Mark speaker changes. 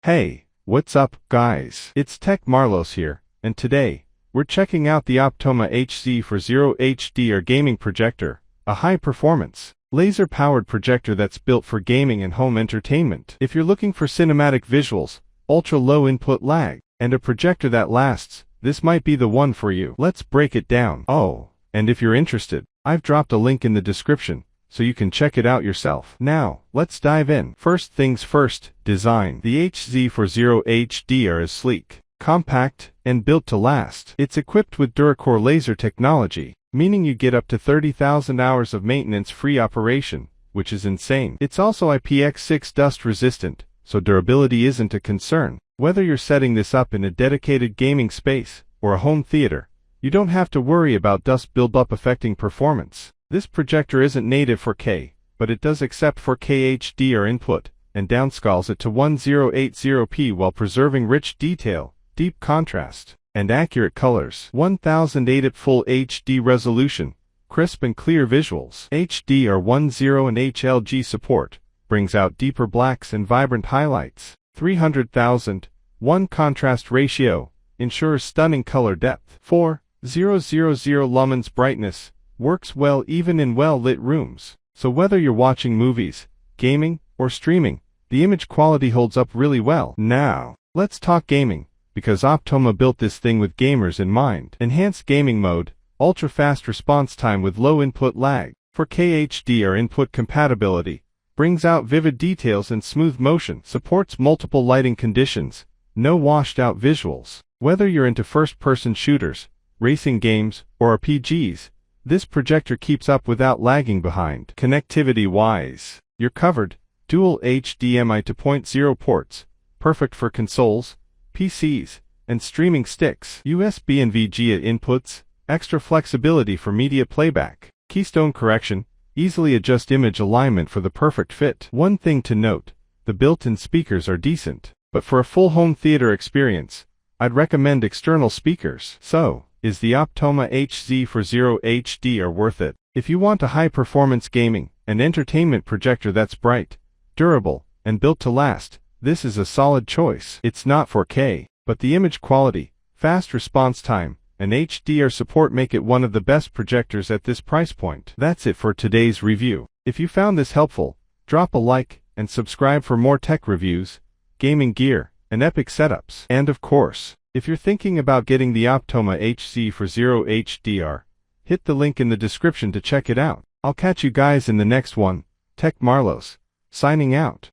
Speaker 1: Hey, what's up, guys? It's Tech Marlos here, and today, we're checking out the Optoma HZ40HDR Gaming Projector, a high-performance, laser-powered projector that's built for gaming and home entertainment. If you're looking for cinematic visuals, ultra-low input lag, and a projector that lasts, this might be the one for you. Let's break it down. Oh, and if you're interested, I've dropped a link in the description, so you can check it out yourself. Now, let's dive in. First things first, design. The HZ40HDR is sleek, compact, and built to last. It's equipped with Duracore laser technology, meaning you get up to 30,000 hours of maintenance-free operation, which is insane. It's also IPX6 dust resistant, so durability isn't a concern. Whether you're setting this up in a dedicated gaming space or a home theater, you don't have to worry about dust buildup affecting performance. This projector isn't native for 4K, but it does accept 4K HDR input, and downscales it to 1080p while preserving rich detail, deep contrast, and accurate colors. 1080p Full HD resolution, crisp and clear visuals. HDR10 and HLG support brings out deeper blacks and vibrant highlights. 300,000:1 contrast ratio ensures stunning color depth. 4000 lumens brightness works well even in well-lit rooms. So whether you're watching movies, gaming, or streaming, the image quality holds up really well. Now, let's talk gaming, because Optoma built this thing with gamers in mind. Enhanced gaming mode, ultra-fast response time with low input lag. 4K HDR input compatibility, brings out vivid details and smooth motion. Supports multiple lighting conditions, no washed-out visuals. Whether you're into first-person shooters, racing games, or RPGs, this projector keeps up without lagging behind. Connectivity-wise, you're covered. Dual HDMI 2.0 ports, perfect for consoles, PCs, and streaming sticks. USB and VGA inputs, extra flexibility for media playback. Keystone correction, easily adjust image alignment for the perfect fit. One thing to note, the built-in speakers are decent, but for a full home theater experience, I'd recommend external speakers. So, is the Optoma HZ40HDR worth it? If you want a high-performance gaming and entertainment projector that's bright, durable, and built to last, this is a solid choice. It's not 4K, but the image quality, fast response time, and HDR support make it one of the best projectors at this price point. That's it for today's review. If you found this helpful, drop a like and subscribe for more tech reviews, gaming gear, and epic setups. And of course, if you're thinking about getting the Optoma HZ40HDR, hit the link in the description to check it out. I'll catch you guys in the next one. Tech Marlos, signing out.